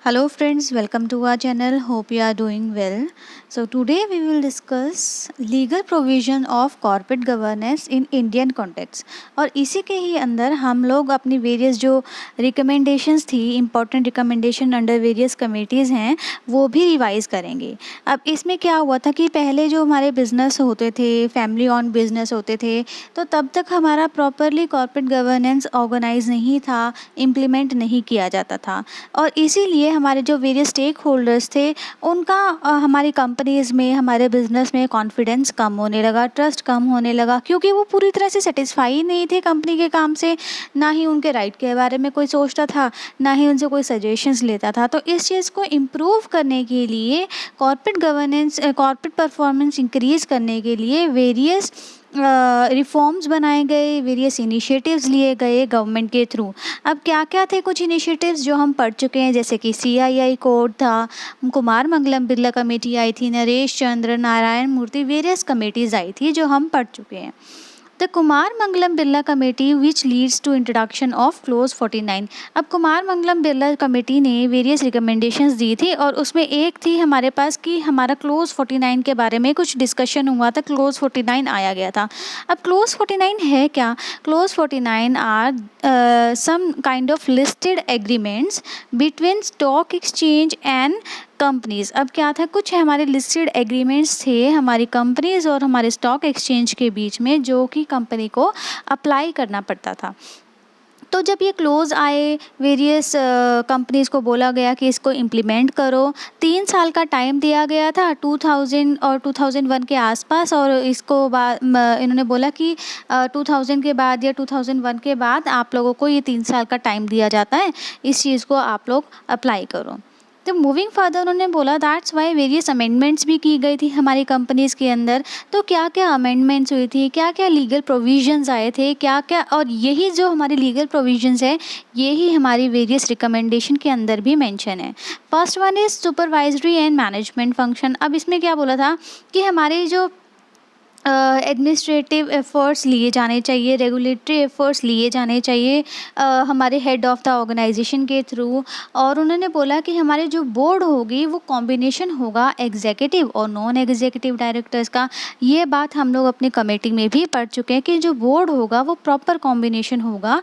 Hello friends, welcome to our channel. Hope you are doing well. So today we will discuss legal provision of corporate governance in Indian context. और इसी के ही अंदर हम लोग अपनी various जो recommendations थी, important recommendation under various committees हैं, वो भी रिवाइज़ करेंगे। अब इसमें क्या हुआ था कि पहले जो हमारे बिजनेस होते थे, फैमिली ऑन बिजनेस होते थे, तो तब तक हमारा प्रॉपरली कॉर्पोरेट गवर्नेंस ऑर्गेनाइज नहीं था, इम्प्लीमेंट नहीं किया जाता था। और इसीलिए हमारे जो वेरियस स्टेक होल्डर्स थे उनका हमारी कंपनीज़ में, हमारे बिज़नेस में कॉन्फिडेंस कम होने लगा, ट्रस्ट कम होने लगा, क्योंकि वो पूरी तरह से सेटिस्फाई नहीं थे कंपनी के काम से। ना ही उनके राइट के बारे में कोई सोचता था, ना ही उनसे कोई सजेशंस लेता था। तो इस चीज़ को इम्प्रूव करने के लिए, corporate governance, corporate performance increase करने के लिए वेरियस रिफॉर्म्स बनाए गए, वेरियस इनिशिएटिव्स लिए गए गवर्नमेंट के थ्रू। अब क्या क्या थे कुछ इनिशिएटिव्स जो हम पढ़ चुके हैं, जैसे कि CII कोड था, कुमार मंगलम बिरला कमेटी आई थी, नरेश चंद्र, नारायण मूर्ति, वेरियस कमेटीज़ आई थी जो हम पढ़ चुके हैं। The Kumar Mangalam Birla committee which leads to introduction of clause 49। अब कुमार मंगलम बिरला कमेटी ने वेरियस रिकमेंडेशंस दी थी और उसमें एक थी हमारे पास कि हमारा क्लोज 49 के बारे में कुछ डिस्कशन हुआ था, क्लोज 49 आया गया था। अब क्लोज 49 है क्या? Clause 49 are some kind of listed agreements between stock exchange and companies. अब क्या था, कुछ हमारे लिस्टेड एग्रीमेंट्स थे हमारी कंपनीज़ और हमारे स्टॉक एक्सचेंज के बीच में, जो कि कंपनी को अप्लाई करना पड़ता था। तो जब ये क्लोज आए, वेरियस कंपनीज़ को बोला गया कि इसको इम्प्लीमेंट करो। 3 साल का टाइम दिया गया था, 2000 और 2001 के आसपास, और इसको इन्होंने बोला कि 2000 के बाद या 2001 के बाद आप लोगों को ये 3 साल का टाइम दिया जाता है, इस चीज़ को आप लोग अप्लाई करो। तो मूविंग फर्दर उन्होंने बोला दैट्स वाई वेरियस अमेंडमेंट्स भी की गई थी हमारी कंपनीज़ के अंदर। तो क्या क्या अमेंडमेंट्स हुई थी, क्या क्या लीगल प्रोविजंस आए थे, क्या क्या, और यही जो हमारी लीगल प्रोविजंस है, यही हमारी वेरियस रिकमेंडेशन के अंदर भी मेंशन है। First one is supervisory and management function. अब इसमें क्या बोला था कि हमारे जो एडमिनिस्ट्रेटिव एफ़र्ट्स लिए जाने चाहिए, रेगुलेटरी एफ़र्ट्स लिए जाने चाहिए हमारे हेड ऑफ़ द ऑर्गेनाइजेशन के थ्रू। और उन्होंने बोला कि हमारे जो बोर्ड होगी वो कॉम्बिनेशन होगा एग्जीक्यूटिव और नॉन एग्जीक्यूटिव डायरेक्टर्स का। ये बात हम लोग अपनी कमेटी में भी पढ़ चुके हैं कि जो बोर्ड होगा वो प्रॉपर कॉम्बिनेशन होगा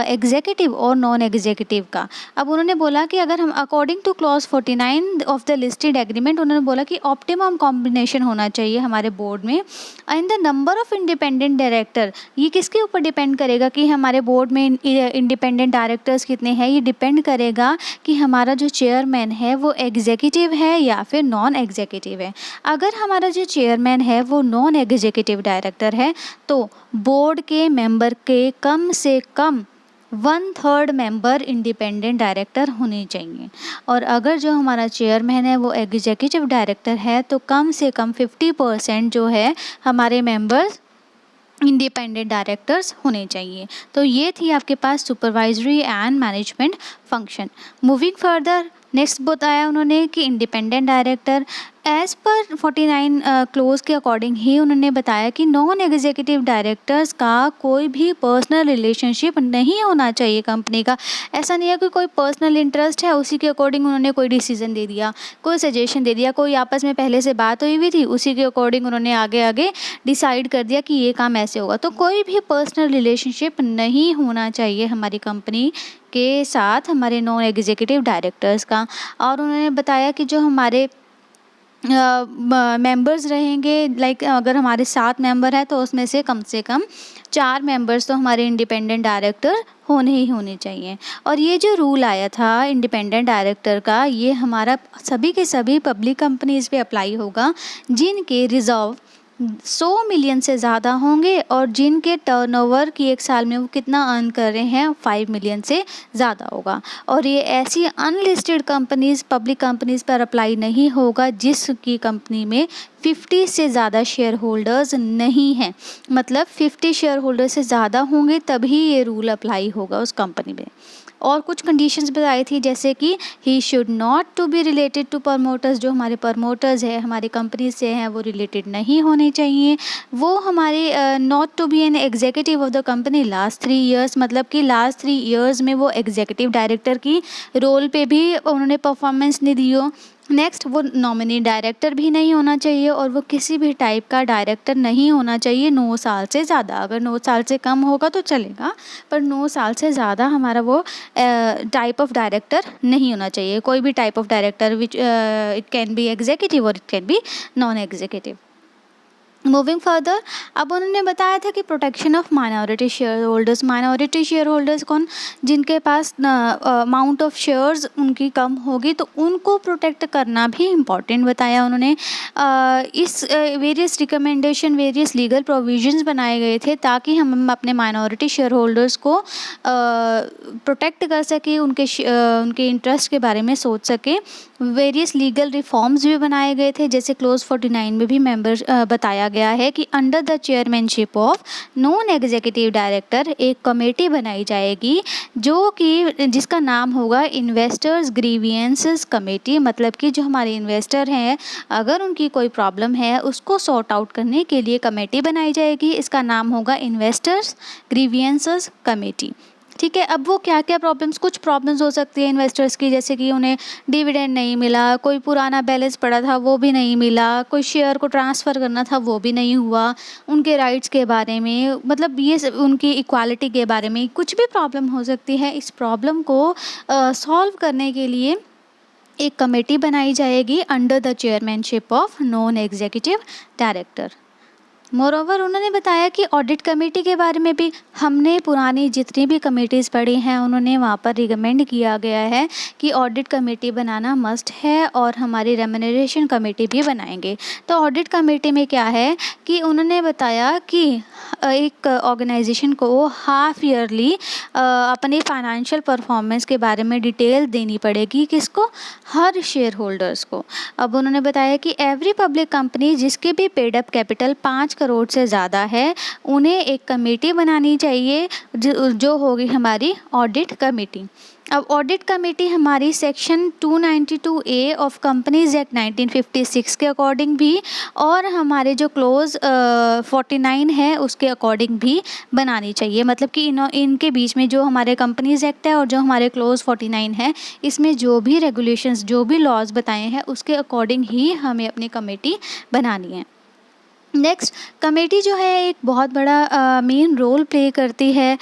एग्जीक्यूटिव और नॉन एग्जीक्यूटिव का। अब उन्होंने बोला कि अगर हम according two clause 49 of the listed agreement, उन्होंने बोला कि ऑप्टिमम कॉम्बिनेशन होना चाहिए हमारे बोर्ड में। And the number of independent director, ये किसके ऊपर डिपेंड करेगा कि हमारे बोर्ड में इंडिपेंडेंट डायरेक्टर्स कितने हैं? ये डिपेंड करेगा कि हमारा जो चेयरमैन है वो एग्जीक्यूटिव है या फिर नॉन एग्जीक्यूटिव है। अगर हमारा जो चेयरमैन है वो नॉन एग्जीक्यूटिव डायरेक्टर है, तो बोर्ड के मेंबर के कम से कम 1/3 मेंबर इंडिपेंडेंट डायरेक्टर होने चाहिए। और अगर जो हमारा चेयरमैन है वो एग्जीक्यूटिव डायरेक्टर है, तो कम से कम 50% जो है हमारे मेंबर्स इंडिपेंडेंट डायरेक्टर्स होने चाहिए। तो ये थी आपके पास supervisory and management function. Moving further, next बताया उन्होंने कि independent director as per 49 close के अकॉर्डिंग ही उन्होंने बताया कि नॉन एग्जीक्यूटिव डायरेक्टर्स का कोई भी पर्सनल रिलेशनशिप नहीं होना चाहिए कंपनी का। ऐसा नहीं है कि कोई पर्सनल इंटरेस्ट है उसी के अकॉर्डिंग उन्होंने कोई डिसीजन दे दिया, कोई सजेशन दे दिया, कोई आपस में पहले से बात हुई हुई थी, उसी के अकॉर्डिंग उन्होंने आगे आगे डिसाइड कर दिया कि ये काम ऐसे होगा। तो कोई भी पर्सनल रिलेशनशिप नहीं होना चाहिए हमारी कंपनी के साथ हमारे नॉन एग्जीक्यूटिव डायरेक्टर्स का। और उन्होंने बताया कि जो हमारे मेंबर्स रहेंगे, लाइक अगर हमारे 7 मेंबर हैं तो उसमें से कम 4 मेंबर्स तो हमारे इंडिपेंडेंट डायरेक्टर होने ही होने चाहिए। और ये जो रूल आया था इंडिपेंडेंट डायरेक्टर का, ये हमारा सभी के सभी पब्लिक कंपनीज़ पे अप्लाई होगा जिनके रिजर्व 100 मिलियन से ज़्यादा होंगे और जिनके टर्नओवर की एक साल में वो कितना अर्न कर रहे हैं 5 मिलियन से ज़्यादा होगा। और ये ऐसी अनलिस्टेड कंपनीज़, पब्लिक कंपनीज़ पर अप्लाई नहीं होगा जिसकी कंपनी में 50 से ज़्यादा शेयर होल्डर्स नहीं हैं। मतलब 50 शेयर होल्डर से ज़्यादा होंगे तभी ये रूल अप्लाई होगा उस कंपनी में। और कुछ कंडीशंस बताई थी, जैसे कि ही should not to be related to promoters, जो हमारे प्रमोटर्स है हमारी कंपनी से हैं वो रिलेटेड नहीं होने चाहिए। वो हमारे not to be an executive of the company last 3 years, मतलब कि लास्ट 3 ईयर्स में वो एग्जीक्यूटिव डायरेक्टर की रोल पे भी उन्होंने परफॉर्मेंस नहीं दी हो। नेक्स्ट, वो नॉमिनी डायरेक्टर भी नहीं होना चाहिए और वो किसी भी टाइप का डायरेक्टर नहीं होना चाहिए 9 साल से ज़्यादा। अगर 9 साल से कम होगा तो चलेगा, पर 9 साल से ज़्यादा हमारा वो टाइप ऑफ डायरेक्टर नहीं होना चाहिए। कोई भी type of director which it can be executive और it can be non executive. Moving further, अब उन्होंने बताया था कि protection of minority shareholders. Minority shareholders कौन, जिनके पास अमाउंट ऑफ शेयर्स उनकी कम होगी, तो उनको प्रोटेक्ट करना भी इम्पॉर्टेंट बताया उन्होंने। इस various recommendation, various legal provisions बनाए गए थे ताकि हम अपने माइनॉरिटी शेयर होल्डर्स को प्रोटेक्ट कर सकें, उनके इंटरेस्ट के बारे में सोच सकें। वेरियस लीगल रिफॉर्म्स भी बनाए गए थे, जैसे क्लोज 49 में भी मेंबर बताया गया है कि under the chairmanship of non executive director एक कमेटी बनाई जाएगी जो कि जिसका नाम होगा इन्वेस्टर्स ग्रीवियंसेस कमेटी। मतलब कि जो हमारे इन्वेस्टर हैं, अगर उनकी कोई प्रॉब्लम है उसको सॉर्ट आउट करने के लिए कमेटी बनाई जाएगी, इसका नाम होगा इन्वेस्टर्स ग्रीवियंसेस कमेटी। ठीक है। अब वो क्या क्या प्रॉब्लम्स, कुछ प्रॉब्लम्स हो सकती है इन्वेस्टर्स की, जैसे कि उन्हें डिविडेंड नहीं मिला, कोई पुराना बैलेंस पड़ा था वो भी नहीं मिला, कोई शेयर को ट्रांसफ़र करना था वो भी नहीं हुआ, उनके राइट्स के बारे में, मतलब ये सब उनकी इक्वालिटी के बारे में कुछ भी प्रॉब्लम हो सकती है। इस प्रॉब्लम को सॉल्व करने के लिए एक कमेटी बनाई जाएगी under the chairmanship of non executive director. Moreover उन्होंने बताया कि ऑडिट कमेटी के बारे में भी हमने पुरानी जितनी भी कमेटीज़ पढ़ी हैं उन्होंने वहाँ पर रिकमेंड किया गया है कि ऑडिट कमेटी बनाना मस्ट है, और हमारी रेम्यूनरेशन कमेटी भी बनाएंगे। तो ऑडिट कमेटी में क्या है कि उन्होंने बताया कि एक ऑर्गेनाइजेशन को हाफ ईयरली अपनी फाइनेंशियल परफॉर्मेंस के बारे में डिटेल देनी पड़ेगी, किसको, हर शेयर होल्डर्स को। अब उन्होंने बताया कि एवरी पब्लिक कंपनी जिसके भी पेड अप कैपिटल 5 करोड़ से ज़्यादा है, उन्हें एक कमेटी बनानी चाहिए जो होगी हमारी ऑडिट कमेटी। अब ऑडिट कमेटी हमारी section 292A of companies act 1956 के अकॉर्डिंग भी, और हमारे जो क्लोज 49 है उसके अकॉर्डिंग भी बनानी चाहिए। मतलब कि इनके बीच में जो हमारे कंपनीज एक्ट है और जो हमारे क्लोज 49 है, इसमें जो भी रेगुलेशंस, जो भी लॉज बताए हैं उसके अकॉर्डिंग ही हमें अपनी कमेटी बनानी है। नेक्स्ट, कमेटी जो है एक बहुत बड़ा मेन रोल प्ले करती है।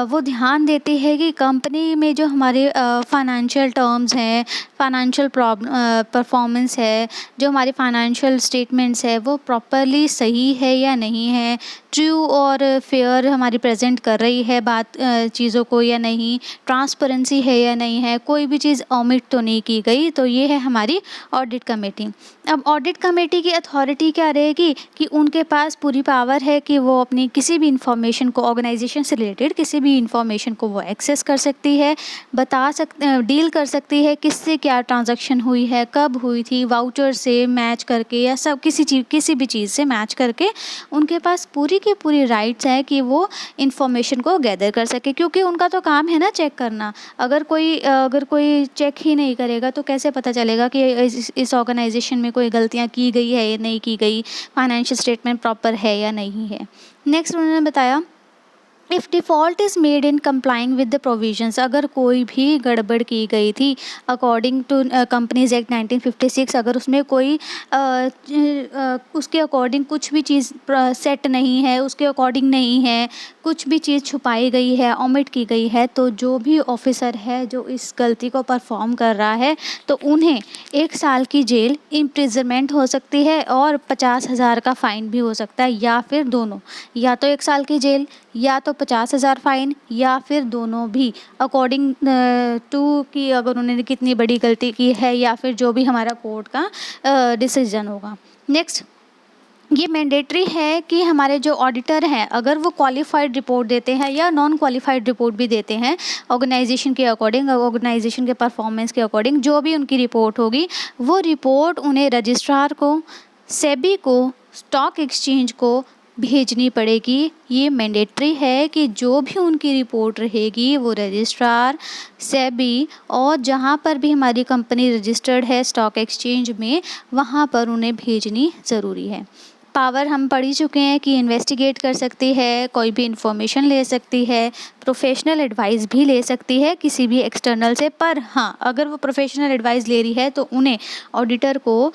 वो ध्यान देती है कि कंपनी में जो हमारे फाइनेंशियल टर्म्स हैं, फाइनेंशियल परफॉर्मेंस है, जो हमारे फाइनेंशियल स्टेटमेंट्स है वो प्रॉपरली सही है या नहीं है, ट्रू और फेयर हमारी प्रेजेंट कर रही है बात चीज़ों को या नहीं, ट्रांसपेरेंसी है या नहीं है, कोई भी चीज़ ओमिट तो नहीं की गई। तो ये है हमारी ऑडिट कमेटी। अब ऑडिट कमेटी की अथॉरिटी क्या रहेगी कि उनके पास पूरी पावर है कि वो अपनी किसी भी इंफॉर्मेशन को, ऑर्गेनाइजेशन से रिलेटेड किसी भी इंफॉर्मेशन को वो एक्सेस कर सकती है, डील कर सकती है किससे क्या ट्रांजैक्शन हुई है, कब हुई थी, वाउचर से मैच करके या सब किसी भी चीज़ से मैच करके उनके पास पूरी की पूरी राइट्स है कि वो इंफॉर्मेशन को गैदर कर सके। क्योंकि उनका तो काम है ना चेक करना। अगर कोई चेक ही नहीं करेगा तो कैसे पता चलेगा कि इस ऑर्गेनाइजेशन में कोई गलतियाँ की गई है या नहीं की गई, फाइनेंशियल स्टेटमेंट प्रॉपर है या नहीं है। नेक्स्ट उन्होंने बताया, if default is made in complying with the provisions, अगर कोई भी गड़बड़ की गई थी अकॉर्डिंग टू कंपनीज एक्ट 1956, अगर उसमें कोई उसके अकॉर्डिंग कुछ भी चीज़ सेट नहीं है, उसके अकॉर्डिंग नहीं है, कुछ भी चीज़ छुपाई गई है, ओमिट की गई है, तो जो भी ऑफिसर है जो इस गलती को परफॉर्म कर रहा है तो उन्हें 1 साल की जेल, इम्प्रिजनमेंट हो सकती है और 50,000 का फ़ाइन भी हो सकता है, या फिर दोनों, या तो 1 साल की जेल या तो 50,000 फ़ाइन, या फिर दोनों भी अकॉर्डिंग टू कि अगर उन्होंने कितनी बड़ी गलती की है या फिर जो भी हमारा कोर्ट का डिसीजन होगा। नेक्स्ट, ये मैंडेटरी है कि हमारे जो ऑडिटर हैं अगर वो क्वालिफाइड रिपोर्ट देते हैं या नॉन क्वालिफाइड रिपोर्ट भी देते हैं ऑर्गेनाइजेशन के अकॉर्डिंग, ऑर्गेनाइजेशन के परफॉर्मेंस के अकॉर्डिंग, जो भी उनकी रिपोर्ट होगी वो रिपोर्ट उन्हें रजिस्ट्रार को, सेबी को, स्टॉक एक्सचेंज को, भेजनी पड़ेगी। ये मैंडेटरी है कि जो भी उनकी रिपोर्ट रहेगी वो रजिस्ट्रार, सेबी और जहाँ पर भी हमारी कंपनी रजिस्टर्ड है स्टॉक एक्सचेंज में, वहाँ पर उन्हें भेजनी ज़रूरी है। पावर हम पढ़ ही चुके हैं कि इन्वेस्टिगेट कर सकती है, कोई भी इंफॉर्मेशन ले सकती है, प्रोफेशनल एडवाइस भी ले सकती है किसी भी एक्सटर्नल से। पर हाँ, अगर वो प्रोफेशनल एडवाइस ले रही है तो उन्हें ऑडिटर को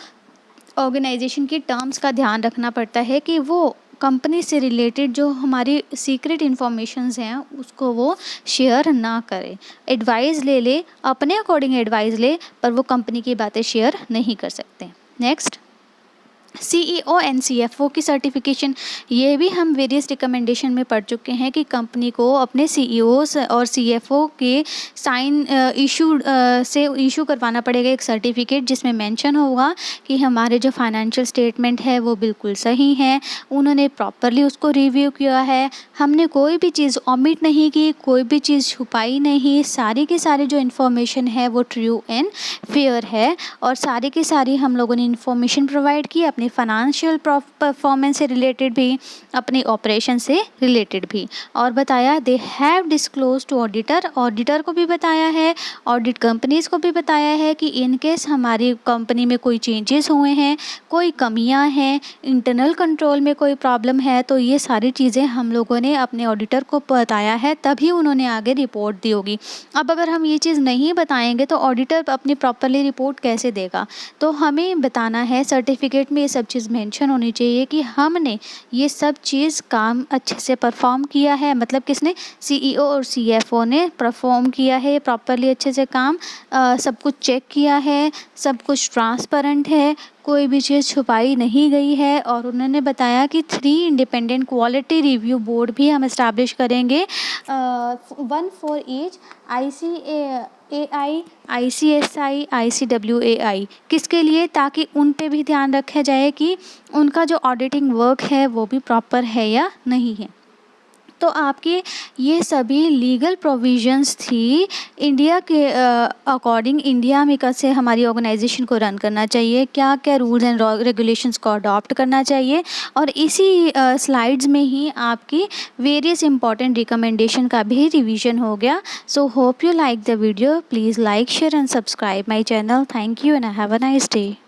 ऑर्गेनाइजेशन की टर्म्स का ध्यान रखना पड़ता है कि वो कंपनी से रिलेटेड जो हमारी सीक्रेट इन्फॉर्मेशंस हैं उसको वो शेयर ना करे। एडवाइस ले ले, अपने अकॉर्डिंग एडवाइस ले, पर वो कंपनी की बातें शेयर नहीं कर सकते। नेक्स्ट, CEO एंड CFO की सर्टिफिकेशन, ये भी हम वेरियस रिकमेंडेशन में पढ़ चुके हैं कि कंपनी को अपने CEOs और CFO के साइन इशू करवाना पड़ेगा एक सर्टिफिकेट जिसमें मेंशन होगा कि हमारे जो फाइनेंशियल स्टेटमेंट है वो बिल्कुल सही हैं, उन्होंने प्रॉपरली उसको रिव्यू किया है, हमने कोई भी चीज़ ऑमिट नहीं की, कोई भी चीज़ छुपाई नहीं, सारी की सारी जो इन्फॉर्मेशन है वो ट्रू एंड फेयर है और सारी की सारी हम लोगों ने इन्फॉर्मेशन प्रोवाइड की अपनी फाइनेंशियल परफॉर्मेंस से रिलेटेड भी, अपने ऑपरेशन से रिलेटेड भी, और बताया they have disclose to auditor को भी बताया है, ऑडिट कंपनीज को भी बताया है कि इन केस हमारी कंपनी में कोई चेंजेस हुए हैं, कोई कमियां हैं, इंटरनल कंट्रोल में कोई प्रॉब्लम है, तो ये सारी चीज़ें हम लोगों ने अपने ऑडिटर को बताया है, तभी उन्होंने आगे रिपोर्ट दी होगी। अब अगर हम ये चीज़ नहीं बताएंगे तो ऑडिटर अपनी प्रॉपरली रिपोर्ट कैसे देगा? तो हमें बताना है, सर्टिफिकेट में ये सब चीज़ मेंशन होनी चाहिए कि हमने ये सब चीज़ काम अच्छे से परफॉर्म किया है, मतलब किसने, CEO और CFO ने परफॉर्म किया है प्रॉपरली अच्छे से काम, सब कुछ चेक किया है, सब कुछ ट्रांसपेरेंट है, कोई भी चीज़ छुपाई नहीं गई है। और उन्होंने बताया कि 3 इंडिपेंडेंट क्वालिटी रिव्यू बोर्ड भी हम इस्टेब्लिश करेंगे, 1 for each, ICAI, ICSI, ICWAI, किसके लिए, ताकि उन पे भी ध्यान रखा जाए कि उनका जो ऑडिटिंग वर्क है वो भी प्रॉपर है या नहीं है। तो आपके ये सभी लीगल प्रोविजंस थी इंडिया के अकॉर्डिंग, इंडिया में कैसे हमारी ऑर्गेनाइजेशन को रन करना चाहिए, क्या क्या रूल्स एंड रेगुलेशंस को अडॉप्ट करना चाहिए, और इसी स्लाइड्स में ही आपकी वेरियस इंपॉर्टेंट रिकमेंडेशन का भी रिवीजन हो गया। So hope you like the video, please like, share and subscribe my channel. Thank you and have a nice day.